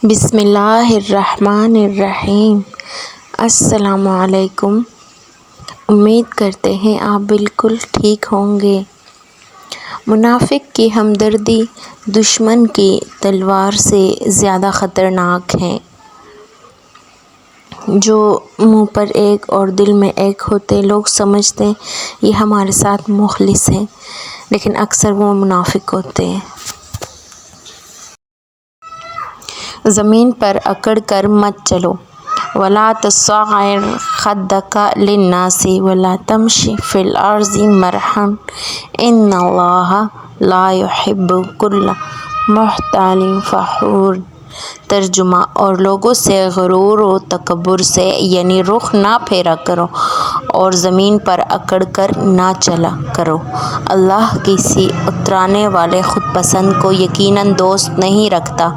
بسم اللہ الرحمن الرحیم۔ السلام علیکم۔ امید کرتے ہیں آپ بالکل ٹھیک ہوں گے۔ منافق کی ہمدردی دشمن کی تلوار سے زیادہ خطرناک ہے۔ جو منہ پر ایک اور دل میں ایک ہوتے، لوگ سمجھتے ہیں یہ ہمارے ساتھ مخلص ہیں، لیکن اکثر وہ منافق ہوتے ہیں۔ زمین پر اکڑ کر مت چلو۔ وَلَا تُصَعِّرْ خَدَّكَ لِلنَّاسِ وَلَا تَمْشِ فِي الْأَرْضِ مَرَحًا إِنَّ اللَّهَ لَا يُحِبُّ كُلَّ مُخْتَالٍ فَخُورٍ۔ ترجمہ: اور لوگوں سے غرور و تکبر سے یعنی رخ نہ پھیرا کرو اور زمین پر اکڑ کر نہ چلا کرو۔ اللہ کسی اترانے والے خود پسند کو یقیناً دوست نہیں رکھتا۔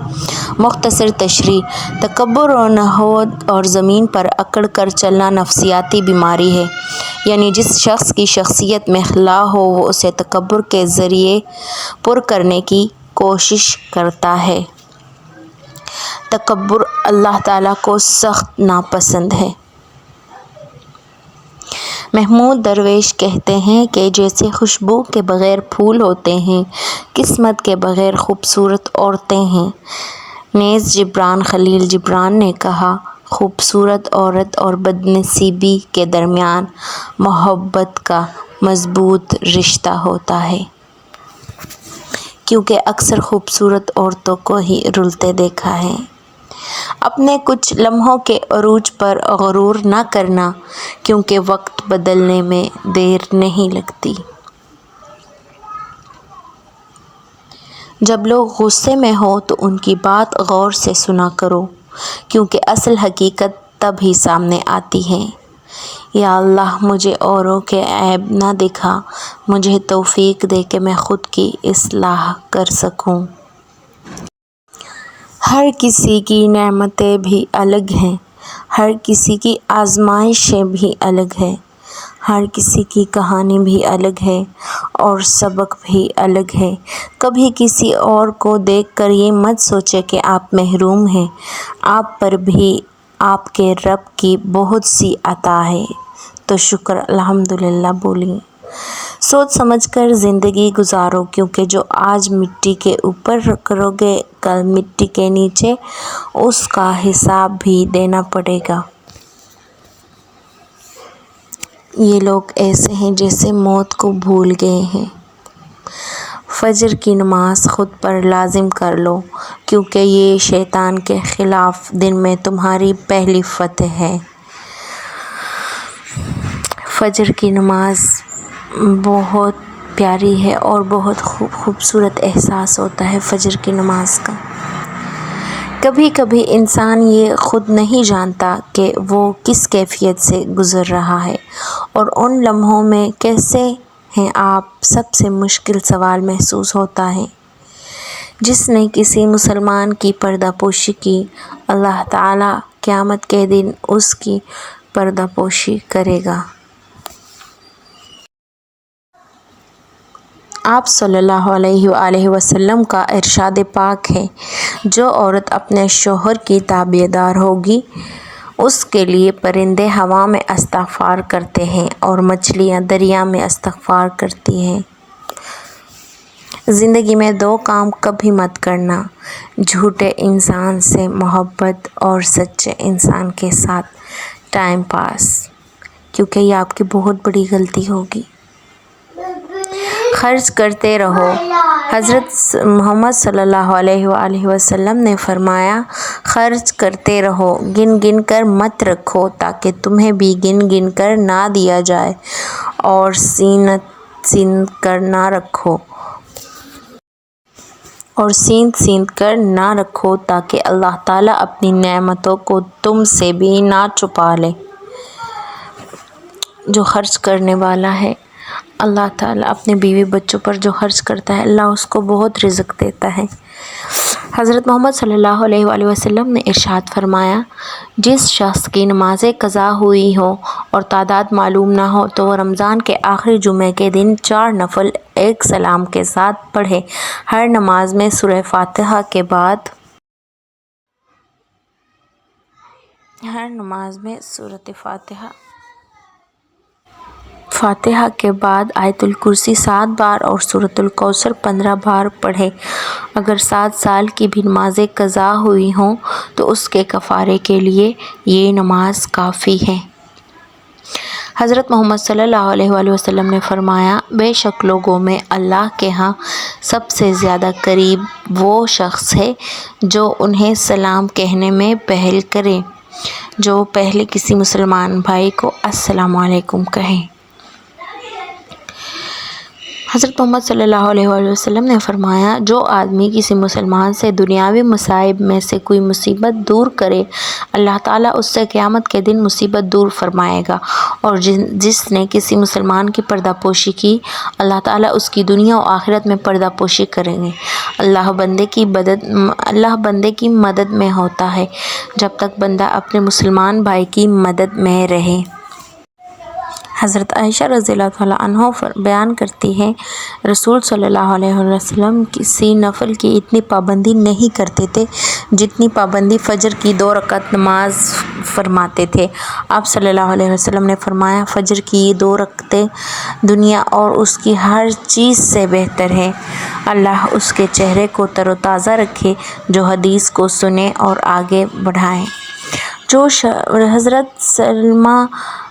مختصر تشریح: تکبر و نخوت اور زمین پر اکڑ کر چلنا نفسیاتی بیماری ہے، یعنی جس شخص کی شخصیت میں خلا ہو وہ اسے تکبر کے ذریعے پر کرنے کی کوشش کرتا ہے۔ تکبر اللہ تعالیٰ کو سخت ناپسند ہے۔ محمود درویش کہتے ہیں کہ جیسے خوشبو کے بغیر پھول ہوتے ہیں، قسمت کے بغیر خوبصورت عورتیں ہیں۔ نیز جبران خلیل جبران نے کہا، خوبصورت عورت اور بدنصیبی کے درمیان محبت کا مضبوط رشتہ ہوتا ہے، کیونکہ اکثر خوبصورت عورتوں کو ہی رلتے دیکھا ہے۔ اپنے کچھ لمحوں کے عروج پر غرور نہ کرنا، کیونکہ وقت بدلنے میں دیر نہیں لگتی۔ جب لوگ غصے میں ہوں تو ان کی بات غور سے سنا کرو، کیونکہ اصل حقیقت تب ہی سامنے آتی ہے۔ یا اللہ مجھے اوروں کے عیب نہ دکھا، مجھے توفیق دے کہ میں خود کی اصلاح کر سکوں۔ ہر کسی کی نعمتیں بھی الگ ہیں، ہر کسی کی آزمائشیں بھی الگ ہیں، ہر کسی کی کہانی بھی الگ ہے اور سبق بھی الگ ہے۔ کبھی کسی اور کو دیکھ کر یہ مت سوچیں کہ آپ محروم ہیں، آپ پر بھی آپ کے رب کی بہت سی عطا ہے، تو شکر الحمدللہ بولیے۔ سوچ سمجھ کر زندگی گزارو، کیونکہ جو آج مٹی کے اوپر کرو گے کل مٹی کے نیچے اس کا حساب بھی دینا پڑے گا۔ یہ لوگ ایسے ہیں جیسے موت کو بھول گئے ہیں۔ فجر کی نماز خود پر لازم کر لو، کیونکہ یہ شیطان کے خلاف دن میں تمہاری پہلی فتح ہے۔ فجر کی نماز بہت پیاری ہے اور بہت خوبصورت احساس ہوتا ہے فجر کی نماز کا۔ کبھی کبھی انسان یہ خود نہیں جانتا کہ وہ کس کیفیت سے گزر رہا ہے، اور ان لمحوں میں کیسے ہیں آپ۔ سب سے مشکل سوال محسوس ہوتا ہے جس نے کسی مسلمان کی پردہ پوشی کی، اللہ تعالیٰ قیامت کے دن اس کی پردہ پوشی کرے گا۔ آپ صلی اللہ علیہ وآلہ وسلم کا ارشاد پاک ہے، جو عورت اپنے شوہر کی تابعدار ہوگی اس کے لیے پرندے ہوا میں استغفار کرتے ہیں اور مچھلیاں دریا میں استغفار کرتی ہیں۔ زندگی میں دو کام کبھی مت کرنا: جھوٹے انسان سے محبت اور سچے انسان کے ساتھ ٹائم پاس، کیونکہ یہ آپ کی بہت بڑی غلطی ہوگی۔ خرچ کرتے رہو۔ حضرت محمد صلی اللہ علیہ وآلہ وسلم نے فرمایا، خرچ کرتے رہو، گن گن کر مت رکھو تاکہ تمہیں بھی گن گن کر نہ دیا جائے، اور سیند کر نہ رکھو تاکہ اللہ تعالیٰ اپنی نعمتوں کو تم سے بھی نہ چھپا لے۔ جو خرچ کرنے والا ہے، اللہ تعالیٰ اپنے بیوی بچوں پر جو خرچ کرتا ہے، اللہ اس کو بہت رزق دیتا ہے۔ حضرت محمد صلی اللہ علیہ وآلہ وسلم نے ارشاد فرمایا، جس شخص کی نمازیں قضا ہوئی ہوں اور تعداد معلوم نہ ہو تو وہ رمضان کے آخری جمعے کے دن 4 نفل ایک سلام کے ساتھ پڑھے۔ ہر نماز میں سورہ فاتحہ کے بعد ہر نماز میں سورۃ فاتحہ کے بعد آیت الکرسی 7 بار اور سورۃ الکوثر 15 بار پڑھے۔ اگر 7 سال کی بھی نمازیں قضا ہوئی ہوں تو اس کے کفارے کے لیے یہ نماز کافی ہے۔ حضرت محمد صلی اللہ علیہ وآلہ وسلم نے فرمایا، بے شک لوگوں میں اللہ کے ہاں سب سے زیادہ قریب وہ شخص ہے جو انہیں سلام کہنے میں پہل کرے، جو پہلے کسی مسلمان بھائی کو السلام علیکم کہے۔ حضرت محمد صلی اللہ علیہ وآلہ وسلم نے فرمایا، جو آدمی کسی مسلمان سے دنیاوی مصائب میں سے کوئی مصیبت دور کرے، اللہ تعالیٰ اس سے قیامت کے دن مصیبت دور فرمائے گا، اور جس نے کسی مسلمان کی پردہ پوشی کی، اللہ تعالیٰ اس کی دنیا و آخرت میں پردہ پوشی کریں گے۔ اللہ بندے کی مدد میں ہوتا ہے جب تک بندہ اپنے مسلمان بھائی کی مدد میں رہے۔ حضرت عائشہ رضی اللہ تعالیٰ عنہ بیان کرتی ہیں، رسول صلی اللہ علیہ وسلم کسی نفل کی اتنی پابندی نہیں کرتے تھے جتنی پابندی فجر کی 2 رکعت نماز فرماتے تھے۔ آپ صلی اللہ علیہ وسلم نے فرمایا، فجر کی یہ 2 رکعتیں دنیا اور اس کی ہر چیز سے بہتر ہے۔ اللہ اس کے چہرے کو تر و تازہ رکھے جو حدیث کو سنے اور آگے بڑھائے۔ حضرت سلمہ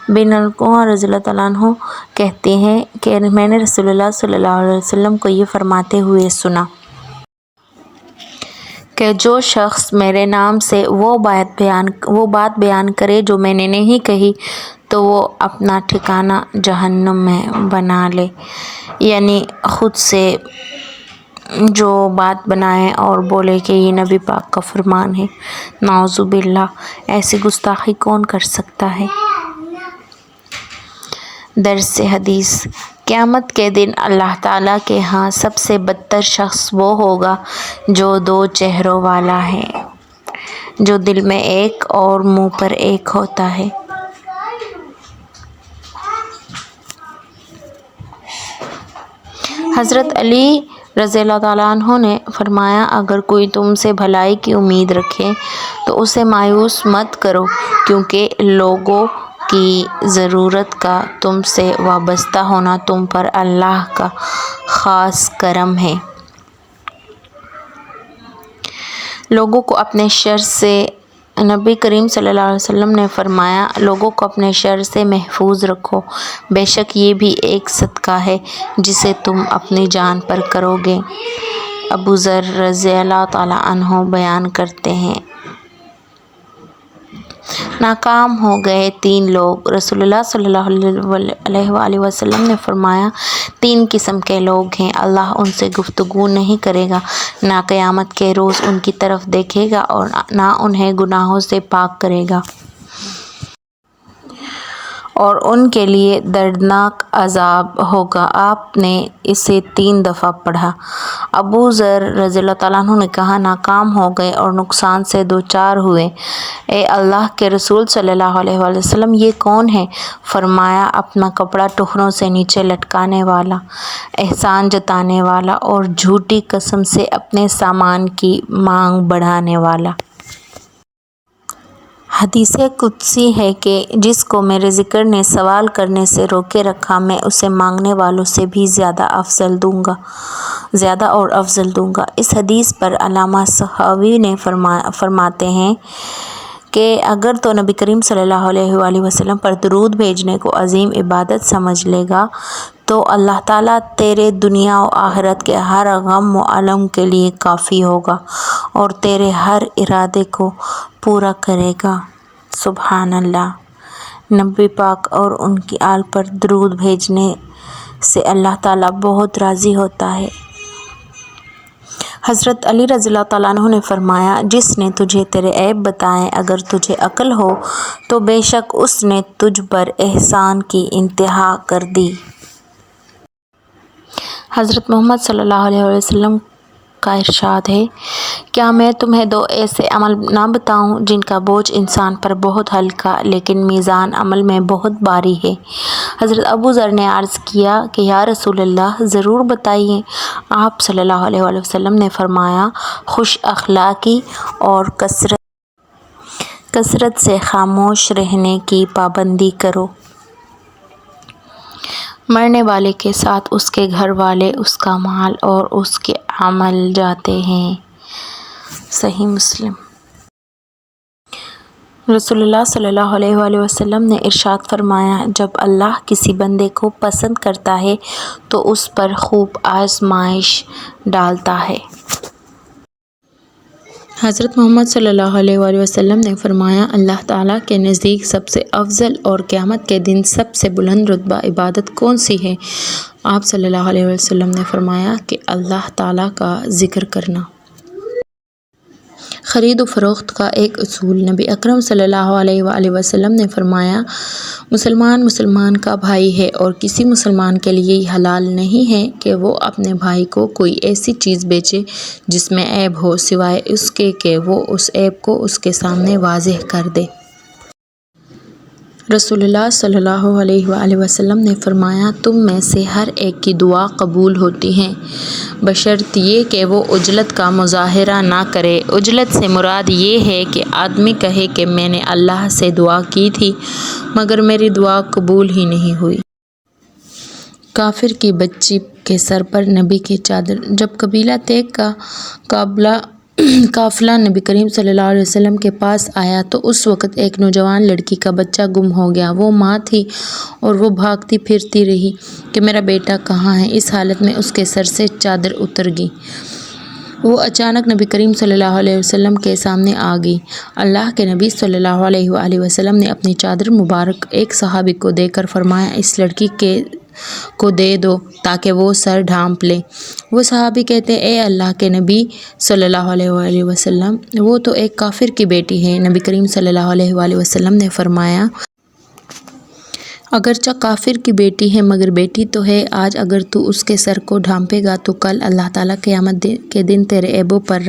بن الاکوع رضی اللہ عنہ کہتے ہیں کہ میں نے رسول اللہ صلی اللہ علیہ وسلم کو یہ فرماتے ہوئے سنا کہ جو شخص میرے نام سے وہ بات بیان کرے جو میں نے نہیں کہی تو وہ اپنا ٹھکانہ جہنم میں بنا لے، یعنی خود سے جو بات بنائے اور بولے کہ یہ نبی پاک کا فرمان ہے۔ نعوذ باللہ، ایسی گستاخی کون کر سکتا ہے؟ درس حدیث۔ قیامت کے دن اللہ تعالیٰ کے ہاں سب سے بدتر شخص وہ ہوگا جو 2 چہروں والا ہے، جو دل میں ایک اور منہ پر ایک ہوتا ہے۔ حضرت علی رضی اللہ تعالیٰ عنہ نے فرمایا، اگر کوئی تم سے بھلائی کی امید رکھے تو اسے مایوس مت کرو، کیونکہ لوگوں کی ضرورت کا تم سے وابستہ ہونا تم پر اللہ کا خاص کرم ہے۔ لوگوں کو اپنے شر سے نبی کریم صلی اللہ علیہ وسلم نے فرمایا، لوگوں کو اپنے شر سے محفوظ رکھو، بے شک یہ بھی ایک صدقہ ہے جسے تم اپنی جان پر کرو گے۔ ابو ذر رضی اللہ تعالیٰ عنہ بیان کرتے ہیں، ناکام ہو گئے 3 لوگ۔ رسول اللہ صلی اللہ علیہ وآلہ وسلم نے فرمایا، 3 قسم کے لوگ ہیں، اللہ ان سے گفتگو نہیں کرے گا، نہ قیامت کے روز ان کی طرف دیکھے گا اور نہ انہیں گناہوں سے پاک کرے گا، اور ان کے لیے دردناک عذاب ہوگا۔ آپ نے اسے 3 دفعہ پڑھا۔ ابو ذر رضی اللہ تعالیٰ عنہ نے کہا، ناکام ہو گئے اور نقصان سے دوچار ہوئے۔ اے اللہ کے رسول صلی اللہ علیہ وآلہ وسلم، یہ کون ہے؟ فرمایا، اپنا کپڑا ٹخنوں سے نیچے لٹکانے والا، احسان جتانے والا اور جھوٹی قسم سے اپنے سامان کی مانگ بڑھانے والا۔ حدیث قدسی ہے کہ جس کو میرے ذکر نے سوال کرنے سے روکے رکھا، میں اسے مانگنے والوں سے بھی زیادہ اور افضل دوں گا۔ اس حدیث پر علامہ سخاوی نے فرماتے ہیں کہ اگر تو نبی کریم صلی اللہ علیہ وآلہ وسلم پر درود بھیجنے کو عظیم عبادت سمجھ لے گا تو اللہ تعالیٰ تیرے دنیا و آخرت کے ہر غم و الم کے لیے کافی ہوگا اور تیرے ہر ارادے کو پورا کرے گا۔ سبحان اللہ۔ نبی پاک اور ان کی آل پر درود بھیجنے سے اللہ تعالیٰ بہت راضی ہوتا ہے۔ حضرت علی رضی اللہ تعالیٰ عنہ نے فرمایا، جس نے تجھے تیرے عیب بتائے، اگر تجھے عقل ہو تو بے شک اس نے تجھ پر احسان کی انتہا کر دی۔ حضرت محمد صلی اللہ علیہ وسلم کا ارشاد ہے، کیا میں تمہیں 2 ایسے عمل نہ بتاؤں جن کا بوجھ انسان پر بہت ہلکا لیکن میزان عمل میں بہت بھاری ہے؟ حضرت ابو ذر نے عرض کیا کہ یا رسول اللہ، ضرور بتائیے۔ آپ صلی اللہ علیہ وسلم نے فرمایا، خوش اخلاقی اور کثرت سے خاموش رہنے کی پابندی کرو۔ مرنے والے کے ساتھ اس کے گھر والے، اس کا مال اور اس کے عمل جاتے ہیں۔ صحیح مسلم۔ رسول اللہ صلی اللہ علیہ وآلہ وسلم نے ارشاد فرمایا، جب اللہ کسی بندے کو پسند کرتا ہے تو اس پر خوب آزمائش ڈالتا ہے۔ حضرت محمد صلی اللہ علیہ وآلہ وسلم نے فرمایا، اللہ تعالیٰ کے نزدیک سب سے افضل اور قیامت کے دن سب سے بلند رتبہ عبادت کون سی ہے؟ آپ صلی اللہ علیہ وسلم نے فرمایا کہ اللہ تعالیٰ کا ذکر کرنا۔ خرید و فروخت کا ایک اصول۔ نبی اکرم صلی اللہ علیہ وآلہ وسلم نے فرمایا، مسلمان کا بھائی ہے اور کسی مسلمان کے لیے یہ حلال نہیں ہے کہ وہ اپنے بھائی کو کوئی ایسی چیز بیچے جس میں عیب ہو، سوائے اس کے کہ وہ اس عیب کو اس کے سامنے واضح کر دے۔ رسول اللہ صلی اللہ علیہ وآلہ وسلم نے فرمایا، تم میں سے ہر ایک کی دعا قبول ہوتی ہے بشرط یہ کہ وہ عجلت کا مظاہرہ نہ کرے۔ عجلت سے مراد یہ ہے کہ آدمی کہے کہ میں نے اللہ سے دعا کی تھی مگر میری دعا قبول ہی نہیں ہوئی۔ کافر کی بچی کے سر پر نبی کی چادر۔ جب قبیلہ تیگ کا قافلہ نبی کریم صلی اللہ علیہ وسلم کے پاس آیا تو اس وقت ایک نوجوان لڑکی کا بچہ گم ہو گیا۔ وہ ماں تھی اور وہ بھاگتی پھرتی رہی کہ میرا بیٹا کہاں ہے۔ اس حالت میں اس کے سر سے چادر اتر گئی۔ وہ اچانک نبی کریم صلی اللہ علیہ وسلم کے سامنے آ گئی۔ اللہ کے نبی صلی اللہ علیہ وآلہ وسلم نے اپنی چادر مبارک ایک صحابی کو دے کر فرمایا، اس لڑکی کو دے دو تاکہ وہ سر ڈھانپ لے۔ وہ صحابی کہتے، اے اللہ کے نبی صلی اللہ علیہ وآلہ وسلم، وہ تو ایک کافر کی بیٹی ہے۔ نبی کریم صلی اللہ علیہ وآلہ وسلم نے فرمایا، اگرچہ کافر کی بیٹی ہے مگر بیٹی تو ہے۔ آج اگر تو اس کے سر کو ڈھانپے گا تو کل اللہ تعالیٰ قیامت کے دن تیرے عیبوں پر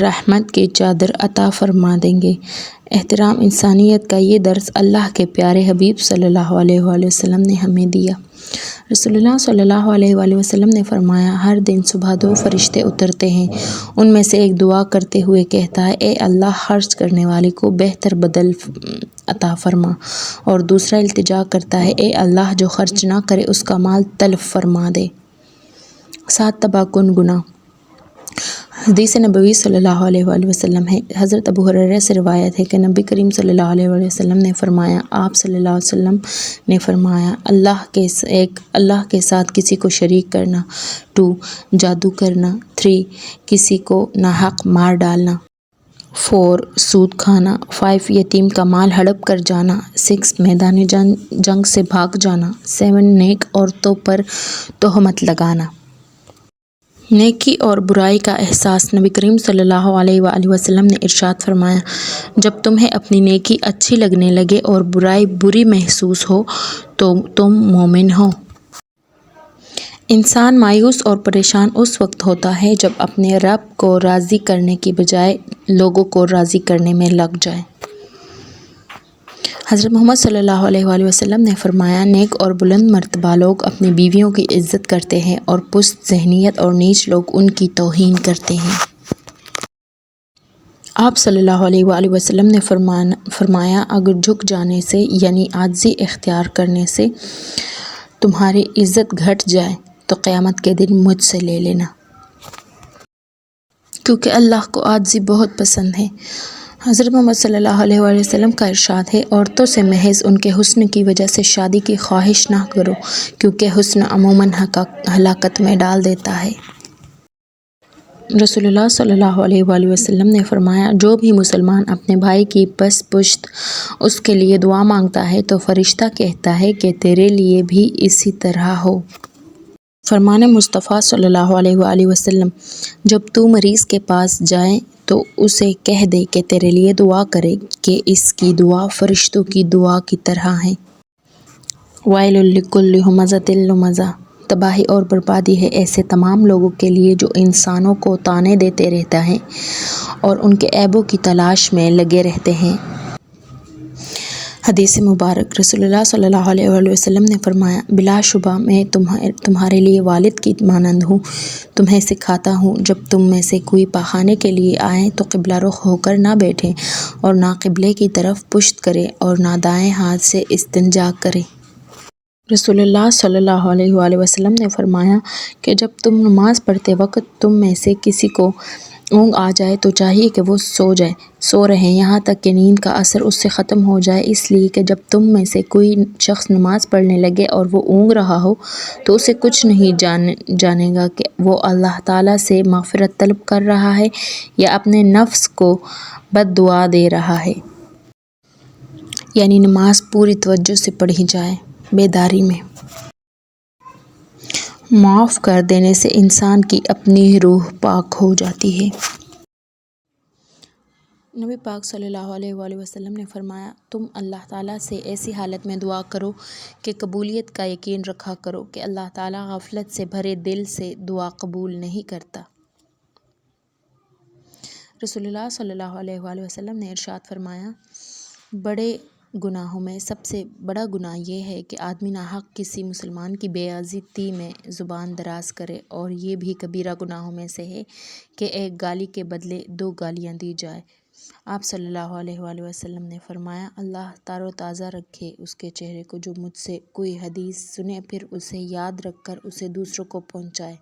رحمت کی چادر عطا فرما دیں گے۔ احترام انسانیت کا یہ درس اللہ کے پیارے حبیب صلی اللہ علیہ وآلہ وسلم نے ہمیں دیا۔ رسول اللہ صلی اللہ علیہ وآلہ وسلم نے فرمایا، ہر دن صبح 2 فرشتے اترتے ہیں، ان میں سے ایک دعا کرتے ہوئے کہتا ہے، اے اللہ خرچ کرنے والے کو بہتر بدل عطا فرما، اور دوسرا التجا کرتا ہے، اے اللہ جو خرچ نہ کرے اس کا مال تلف فرما دے۔ 7 تباہ کن گناہ۔ حدیث نبوی صلی اللہ علیہ وآلہ وسلم ہے۔ حضرت ابو ہریرہ سے روایت ہے کہ نبی کریم صلی اللہ علیہ وآلہ وسلم نے فرمایا، آپ صلی اللہ علیہ وسلم نے فرمایا، اللہ کے ساتھ کسی کو شریک کرنا، 2 جادو کرنا، 3 کسی کو ناحق مار ڈالنا، 4 سود کھانا، 5 یتیم کا مال ہڑپ کر جانا، 6 میدان جنگ سے بھاگ جانا، 7 نیک عورتوں پر تہمت لگانا۔ نیکی اور برائی کا احساس۔ نبی کریم صلی اللہ علیہ وآلہ وسلم نے ارشاد فرمایا، جب تمہیں اپنی نیکی اچھی لگنے لگے اور برائی بری محسوس ہو تو تم مومن ہو۔ انسان مایوس اور پریشان اس وقت ہوتا ہے جب اپنے رب کو راضی کرنے کی بجائے لوگوں کو راضی کرنے میں لگ جائے۔ حضرت محمد صلی اللہ علیہ وآلہ وسلم نے فرمایا، نیک اور بلند مرتبہ لوگ اپنی بیویوں کی عزت کرتے ہیں اور پست ذہنیت اور نیچ لوگ ان کی توہین کرتے ہیں۔ آپ صلی اللہ علیہ وآلہ وسلم نے فرمایا، اگر جھک جانے سے یعنی عاجزی اختیار کرنے سے تمہاری عزت گھٹ جائے تو قیامت کے دن مجھ سے لے لینا، کیونکہ اللہ کو عاجزی بہت پسند ہے۔ حضرت محمد صلی اللہ علیہ وآلہ وسلم کا ارشاد ہے، عورتوں سے محض ان کے حسن کی وجہ سے شادی کی خواہش نہ کرو، کیونکہ حسن عموماً ہلاکت میں ڈال دیتا ہے۔ رسول اللہ صلی اللہ علیہ وآلہ وسلم نے فرمایا، جو بھی مسلمان اپنے بھائی کی پس پشت اس کے لیے دعا مانگتا ہے تو فرشتہ کہتا ہے کہ تیرے لیے بھی اسی طرح ہو۔ فرمان مصطفیٰ صلی اللہ علیہ وآلہ وسلم، جب تو مریض کے پاس جائے تو اسے کہہ دے کہ تیرے لیے دعا کرے کہ اس کی دعا فرشتوں کی دعا کی طرح ہے۔ وَيْلٌ لِكُلِّ ہُمَزَةٍ لُمَزَةٍ، تباہی اور بربادی ہے ایسے تمام لوگوں کے لیے جو انسانوں کو طعنے دیتے رہتا ہے اور ان کے عیبوں کی تلاش میں لگے رہتے ہیں۔ حدیث مبارک رسول اللہ صلی اللہ علیہ وآلہ وسلم نے فرمایا، بلا شبہ میں تمہارے لیے والد کی مانند ہوں۔ تمہیں سکھاتا ہوں، جب تم میں سے کوئی پاخانے کے لیے آئے تو قبلہ رخ ہو کر نہ بیٹھے اور نہ قبلے کی طرف پشت کرے اور نہ دائیں ہاتھ سے استنجا کرے۔ رسول اللہ صلی اللہ علیہ وآلہ وسلم نے فرمایا کہ جب تم نماز پڑھتے وقت تم میں سے کسی کو اونگ آ جائے تو چاہیے کہ وہ سو رہیں یہاں تک کہ نیند کا اثر اس سے ختم ہو جائے، اس لیے کہ جب تم میں سے کوئی شخص نماز پڑھنے لگے اور وہ اونگ رہا ہو تو اسے کچھ نہیں جانے گا کہ وہ اللہ تعالیٰ سے مغفرت طلب کر رہا ہے یا اپنے نفس کو بد دعا دے رہا ہے۔ یعنی نماز پوری توجہ سے پڑھی جائے، بیداری میں۔ معاف کر دینے سے انسان کی اپنی روح پاک ہو جاتی ہے۔ نبی پاک صلی اللہ علیہ وآلہ وسلم نے فرمایا، تم اللہ تعالیٰ سے ایسی حالت میں دعا کرو کہ قبولیت کا یقین رکھا کرو کہ اللہ تعالیٰ غفلت سے بھرے دل سے دعا قبول نہیں کرتا۔ رسول اللہ صلی اللہ علیہ وآلہ وسلم نے ارشاد فرمایا، بڑے گناہوں میں سب سے بڑا گناہ یہ ہے کہ آدمی ناحق کسی مسلمان کی بے عزتی میں زبان دراز کرے، اور یہ بھی کبیرہ گناہوں میں سے ہے کہ ایک گالی کے بدلے 2 گالیاں دی جائیں۔ آپ صلی اللہ علیہ وآلہ وسلم نے فرمایا، اللہ تر و تازہ رکھے اس کے چہرے کو جو مجھ سے کوئی حدیث سنے پھر اسے یاد رکھ کر اسے دوسروں کو پہنچائے۔